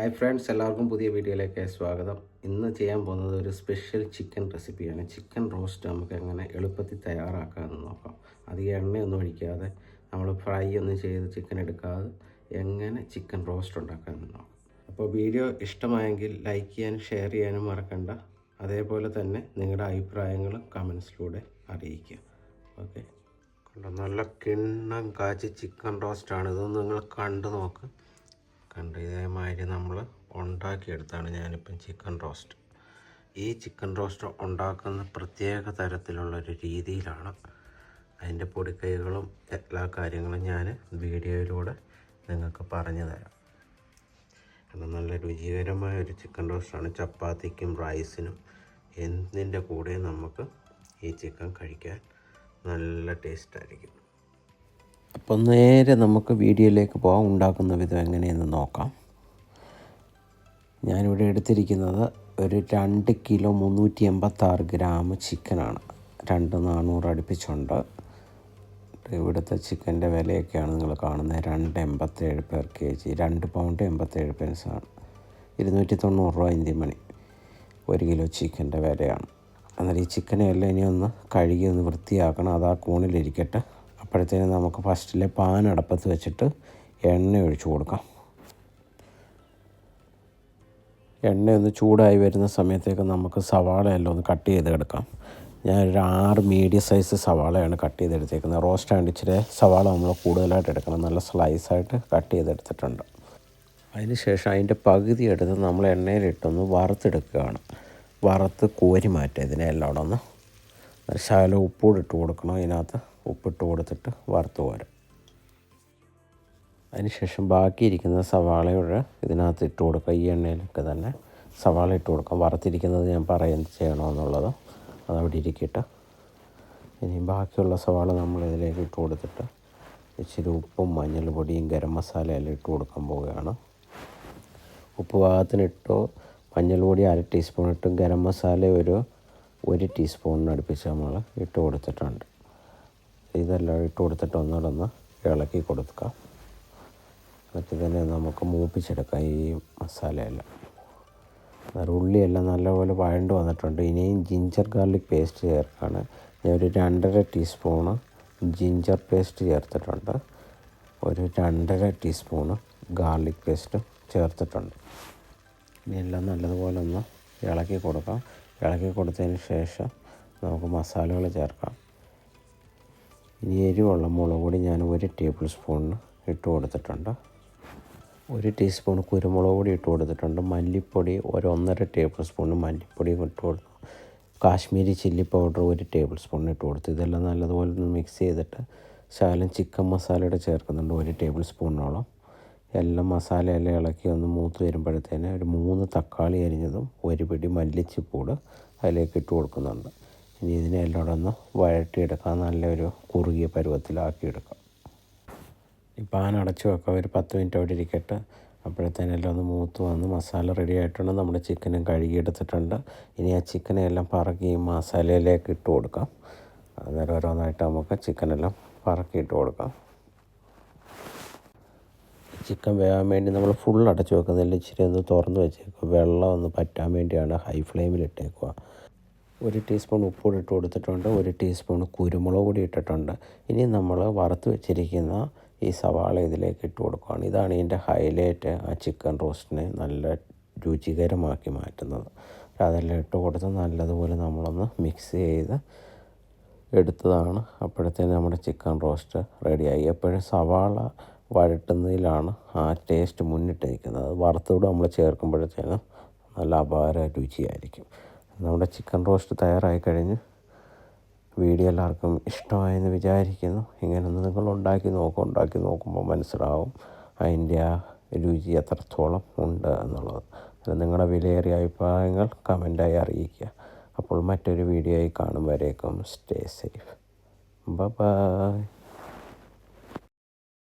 Hi friends, എല്ലാവർക്കും പുതിയ വീഡിയോയിലേക്ക് സ്വാഗതം. ഇന്ന് ചെയ്യാൻ പോകുന്നത് ഒരു സ്പെഷ്യൽ ചിക്കൻ റെസിപ്പിയാണ്. ചിക്കൻ റോസ്റ്റ് നമുക്ക് എങ്ങനെ എളുപ്പത്തിൽ തയ്യാറാക്കാമെന്ന് നോക്കാം. അധികം എണ്ണയൊന്നും ഒഴിക്കാതെ, നമ്മൾ ഫ്രൈ ഒന്നും ചെയ്ത് ചിക്കൻ എടുക്കാതെ എങ്ങനെ ചിക്കൻ റോസ്റ്റ് ഉണ്ടാക്കാമെന്ന് നോക്കാം. അപ്പോൾ വീഡിയോ ഇഷ്ടമായെങ്കിൽ ലൈക്ക് ചെയ്യാനും ഷെയർ ചെയ്യാനും മറക്കണ്ട. അതേപോലെ തന്നെ നിങ്ങളുടെ അഭിപ്രായങ്ങളും കമൻസിലൂടെ അറിയിക്കുക. ഓക്കെ, നല്ല കിണ്ണം കാച്ചി ചിക്കൻ റോസ്റ്റാണ്. ഇതൊന്ന് നിങ്ങൾ കണ്ടു നോക്ക്. ഇതേമാതിരി നമ്മൾ ഉണ്ടാക്കിയെടുത്താണ് ഞാനിപ്പം ചിക്കൻ റോസ്റ്റ്. ഈ ചിക്കൻ റോസ്റ്റ് ഉണ്ടാക്കുന്ന പ്രത്യേക തരത്തിലുള്ളൊരു രീതിയിലാണ്. അതിൻ്റെ പൊടിക്കൈകളും എല്ലാ കാര്യങ്ങളും ഞാൻ വീഡിയോയിലൂടെ നിങ്ങൾക്ക് പറഞ്ഞു തരാം. കാരണം നല്ല രുചികരമായ ഒരു ചിക്കൻ റോസ്റ്റാണ്. ചപ്പാത്തിക്കും റൈസിനും എന്തിൻ്റെ കൂടെ നമുക്ക് ഈ ചിക്കൻ കഴിക്കാൻ നല്ല ടേസ്റ്റായിരിക്കും. അപ്പോൾ നേരെ നമുക്ക് വീഡിയോയിലേക്ക് പോകാം. ഉണ്ടാക്കുന്ന വിധം എങ്ങനെയെന്ന് നോക്കാം. ഞാനിവിടെ എടുത്തിരിക്കുന്നത് ഒരു 2 കിലോ 386 ഗ്രാം ചിക്കനാണ്. 400 അടുപ്പിച്ചുണ്ട്. ഇവിടുത്തെ ചിക്കൻ്റെ വിലയൊക്കെയാണ് നിങ്ങൾ കാണുന്നത്. 2.87 പെർ kg, 2 പൗണ്ട് 87 പെൻസാണ്. 290 രൂപ ഇന്ത്യൻ മണി 1 കിലോ ചിക്കൻ്റെ വിലയാണ്. എന്നാൽ ഈ ചിക്കനെ എല്ലാം ഇനി ഒന്ന് കഴുകി ഒന്ന് വൃത്തിയാക്കണം. അത് ആ കൂണിലിരിക്കട്ടെ. അപ്പോഴത്തേനും നമുക്ക് ഫസ്റ്റിലെ പാൻ അടപ്പത്ത് വെച്ചിട്ട് എണ്ണ ഒഴിച്ചു കൊടുക്കാം. എണ്ണ ഒന്ന് ചൂടായി വരുന്ന സമയത്തേക്ക് നമുക്ക് സവാളയെല്ലാം ഒന്ന് കട്ട് ചെയ്തെടുക്കാം. ഞാനൊരു 6 മീഡിയം സൈസ് സവാളയാണ് കട്ട് ചെയ്തെടുത്തേക്കുന്നത്. റോസ്റ്റ് ആയിട്ട് ഇച്ചിരി സവാള നമ്മൾ കൂടുതലായിട്ട് എടുക്കണം. നല്ല സ്ലൈസായിട്ട് കട്ട് ചെയ്തെടുത്തിട്ടുണ്ട്. അതിന് ശേഷം അതിൻ്റെ പകുതി എടുത്ത് നമ്മൾ എണ്ണയിലിട്ടൊന്ന് വറുത്തെടുക്കുകയാണ്. വറുത്ത് കോരി മാറ്റുക. ഇതിനെല്ലാം ഒന്ന് ശകലം ഉപ്പൂടെ ഇട്ട് കൊടുക്കണം. ഇതിനകത്ത് ഉപ്പിട്ട് കൊടുത്തിട്ട് വറുത്ത് പോരാം. അതിനുശേഷം ബാക്കിയിരിക്കുന്ന സവാളയുടെ ഇതിനകത്ത് ഇട്ട് കൊടുക്കുക. ഈ എണ്ണയിലൊക്കെ തന്നെ സവാള ഇട്ട് കൊടുക്കാം. വറുത്തിരിക്കുന്നത് ഞാൻ പറയാം ചെയ്യണമെന്നുള്ളത്. അതവിടെ ഇരിക്കട്ടെ. ഇനി ബാക്കിയുള്ള സവാള നമ്മൾ ഇതിലേക്ക് ഇട്ട് കൊടുത്തിട്ട് ഇച്ചിരി ഉപ്പും മഞ്ഞൾപ്പൊടിയും ഗരം മസാലയെല്ലാം ഇട്ട് കൊടുക്കാൻ പോവുകയാണ്. ഉപ്പ് പാകത്തിനിട്ടോ, മഞ്ഞൾപ്പൊടി 1/2 ടീസ്പൂൺ ഇട്ടും ഗരം മസാല ഒരു 1 ടീസ്പൂണിന് അടുപ്പിച്ച് നമ്മൾ ഇട്ട് കൊടുത്തിട്ടുണ്ട്. ഇതെല്ലാം ഇട്ട് കൊടുത്തിട്ട് ഒന്നുകൂടെ ഇളക്കി കൊടുക്കാം. എന്നിട്ട് തന്നെ നമുക്ക് മൂപ്പിച്ചെടുക്കാം ഈ മസാലയെല്ലാം. ഉള്ളിയെല്ലാം നല്ലപോലെ വഴണ്ട് വന്നിട്ടുണ്ട്. ഇനിയും ജിഞ്ചർ ഗാർലിക് പേസ്റ്റ് ചേർക്കുകയാണ്. ഞാൻ ഒരു 2.5 ടീസ്പൂണ് ജിഞ്ചർ പേസ്റ്റ് ചേർത്തിട്ടുണ്ട്. ഒരു 2.5 ടീസ്പൂണ് ഗാർലിക് പേസ്റ്റ് ചേർത്തിട്ടുണ്ട്. ഇനിയെല്ലാം നല്ലതുപോലെ ഒന്ന് ഇളക്കി കൊടുക്കാം. ഇളക്കി കൊടുത്തതിന് ശേഷം നമുക്ക് മസാലകൾ ചേർക്കാം. ഇനി എരിവുള്ള മുളക് പൊടി ഞാൻ 1 ടേബിൾ സ്പൂണിന് ഇട്ട് കൊടുത്തിട്ടുണ്ട്. 1 ടീസ്പൂൺ കുരുമുളക് പൊടി ഇട്ട് കൊടുത്തിട്ടുണ്ട്. മല്ലിപ്പൊടി 1.5 ടേബിൾ സ്പൂൺ മല്ലിപ്പൊടിയും ഇട്ട് കൊടുത്തു. Kashmiri chilli powder 1 table spoon ഇട്ട് കൊടുത്തു. ഇതെല്ലാം നല്ലതുപോലെ ഒന്ന് മിക്സ് ചെയ്തിട്ട് ശകലം ചിക്കൻ മസാലയുടെ ചേർക്കുന്നുണ്ട് 1 ടേബിൾ സ്പൂണോളം. എല്ലാം മസാലയെല്ലാം ഇളക്കി ഒന്ന് മൂത്ത് വരുമ്പോഴത്തേന് ഒരു 3 തക്കാളി അരിഞ്ഞതും 1 പിടി മല്ലിച്ചപ്പൂട് അതിലേക്ക് ഇട്ട് കൊടുക്കുന്നുണ്ട്. ഇനി ഇതിനെല്ലാം ഒന്ന് വഴറ്റിയെടുക്കാം. നല്ലൊരു കുറുകിയ പരുവത്തിലാക്കിയെടുക്കാം. ഈ പാൻ അടച്ചു വെക്കാം. ഒരു 10 മിനിറ്റ് അവിടെ ഇരിക്കട്ടെ. അപ്പോഴത്തേനെല്ലാം ഒന്ന് മൂത്ത് വന്ന് മസാല റെഡി ആയിട്ടുണ്ട്. നമ്മുടെ ചിക്കനും കഴുകിയെടുത്തിട്ടുണ്ട്. ഇനി ആ ചിക്കനെല്ലാം പറക്കി ഈ മസാലയിലേക്ക് ഇട്ട് കൊടുക്കാം. അന്നേരം ഓരോന്നായിട്ട് നമുക്ക് ചിക്കനെല്ലാം പറക്കിയിട്ട് കൊടുക്കാം. ചിക്കൻ വേകാൻ വേണ്ടി നമ്മൾ ഫുൾ അടച്ചു വെക്കുന്നില്ല. ഇച്ചിരി ഒന്ന് തുറന്ന് വെച്ചേക്കുക. വെള്ളം ഒന്ന് പറ്റാൻ വേണ്ടിയാണ് ഹൈ ഫ്ലെയിമിൽ ഇട്ടേക്കുക. 1 ടീസ്പൂൺ ഉപ്പൂടി ഇട്ട് കൊടുത്തിട്ടുണ്ട്. 1 ടീസ്പൂൺ കുരുമുളക് പൊടി ഇട്ടിട്ടുണ്ട്. ഇനി നമ്മൾ വറുത്ത് വെച്ചിരിക്കുന്ന ഈ സവാള ഇതിലേക്ക് ഇട്ട് കൊടുക്കുകയാണ്. ഇതാണ് ഇതിൻ്റെ ഹൈലൈറ്റ്. ആ ചിക്കൻ റോസ്റ്റിനെ നല്ല രുചികരമാക്കി മാറ്റുന്നത്. അതെല്ലാം ഇട്ട് കൊടുത്ത് നല്ലതുപോലെ നമ്മളൊന്ന് മിക്സ് ചെയ്ത് എടുത്തതാണ്. അപ്പോഴത്തേന് നമ്മുടെ ചിക്കൻ റോസ്റ്റ് റെഡിയായി. എപ്പോഴും സവാള വഴട്ടുന്നതിലാണ് ആ ടേസ്റ്റ് മുന്നിട്ട് നിൽക്കുന്നത്. വറുത്തൂടെ നമ്മൾ ചേർക്കുമ്പോഴത്തേന് നല്ല അപാര രുചിയായിരിക്കും. നമ്മുടെ ചിക്കൻ റോസ്റ്റ് തയ്യാറായി കഴിഞ്ഞ് വീഡിയോ എല്ലാവർക്കും ഇഷ്ടമായെന്ന് വിചാരിക്കുന്നു. ഇങ്ങനെയൊന്ന് നിങ്ങൾ ഉണ്ടാക്കി നോക്കുമ്പോൾ മനസ്സിലാവും അതിൻ്റെ ആ രുചി എത്രത്തോളം ഉണ്ട് എന്നുള്ളത്. നിങ്ങളുടെ വിലയേറിയ അഭിപ്രായങ്ങൾ കമൻറ്റായി അറിയിക്കുക. അപ്പോൾ മറ്റൊരു വീഡിയോയിൽ കാണും വരേക്കും സ്റ്റേ സേഫ്. ബൈ.